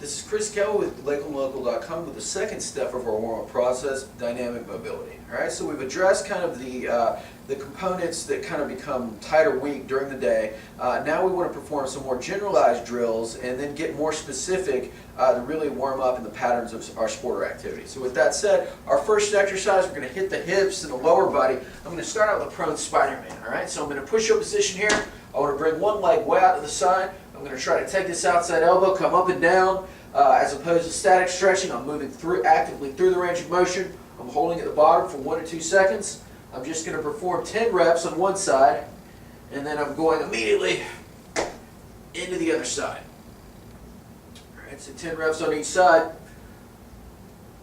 This is Chris Kelly with LakelandLocal.com with the second step of our warm-up process, dynamic mobility. All right, so we've addressed kind of the components that kind of become tight or weak during the day. Now we want to perform some more generalized drills and then get more specific to really warm up in the patterns of our sport or activity. So with that said, our first exercise, we're going to hit the hips and the lower body. I'm going to start out with a prone Spider-Man. All right, so I'm going to push-up position here. I want to bring one leg way out to the side. I'm going to try to take this outside elbow, come up and down, as opposed to static stretching. I'm moving actively through the range of motion. I'm holding at the bottom for 1 to 2 seconds. I'm just going to perform 10 reps on one side, and then I'm going immediately into the other side. All right, so 10 reps on each side.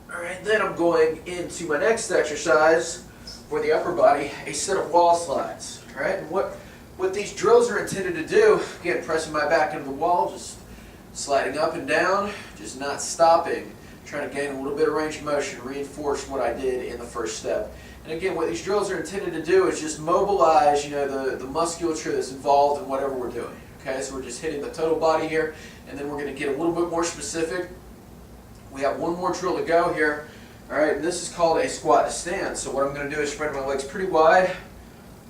All right, then I'm going into my next exercise for the upper body, a set of wall slides. All right, and what these drills are intended to do, again, pressing my back into the wall, just sliding up and down, just not stopping, trying to gain a little bit of range of motion, reinforce what I did in the first step. And again, what these drills are intended to do is just mobilize, the musculature that's involved in whatever we're doing. Okay, so we're just hitting the total body here, and then we're going to get a little bit more specific. We have one more drill to go here. All right, and this is called a squat to stand. So what I'm going to do is spread my legs pretty wide,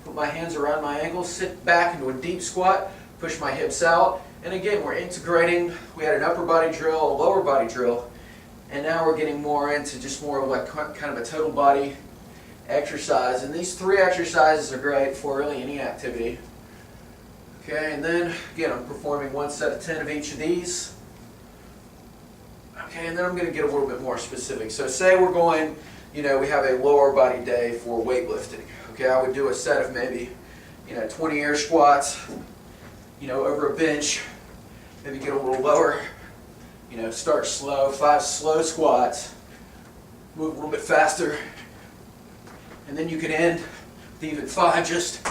put my hands around my ankles, sit back into a deep squat, push my hips out, and again, we're integrating. We had an upper body drill, a lower body drill, and now we're getting more into just more of like kind of a total body exercise. And these 3 exercises are great for really any activity. Okay, and then again, I'm performing 1 set of 10 of each of these. Okay, and then I'm going to get a little bit more specific. So say we're going, we have a lower body day for weightlifting. Okay, I would do a set of maybe, 20 air squats, over a bench, maybe get a little lower, start slow, 5 slow squats, move a little bit faster, and then you can end with even 5 just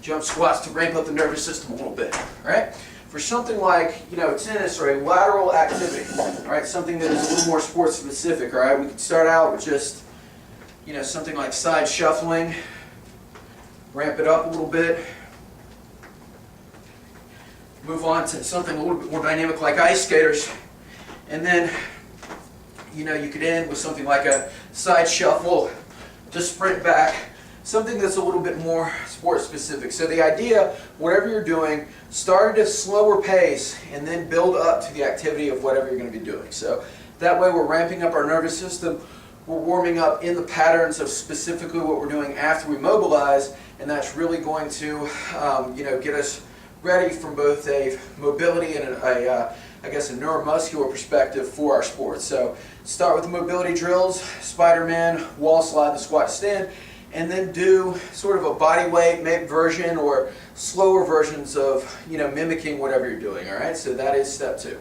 jump squats to ramp up the nervous system a little bit, all right? For something like, tennis or a lateral activity, all right, something that is a little more sport specific, all right, we can start out with just, something like side shuffling, ramp it up a little bit, move on to something a little bit more dynamic like ice skaters, and then, you could end with something like a side shuffle to sprint back, something that's a little bit more sport specific. So the idea, whatever you're doing, start at a slower pace and then build up to the activity of whatever you're going to be doing. So that way we're ramping up our nervous system, we're warming up in the patterns of specifically what we're doing after we mobilize, and that's really going to get us ready from both a mobility and a neuromuscular perspective for our sport. So start with the mobility drills, Spider-Man, wall slide, the squat to stand, and then do sort of a body weight version or slower versions of mimicking whatever you're doing. All right, so that is step 2.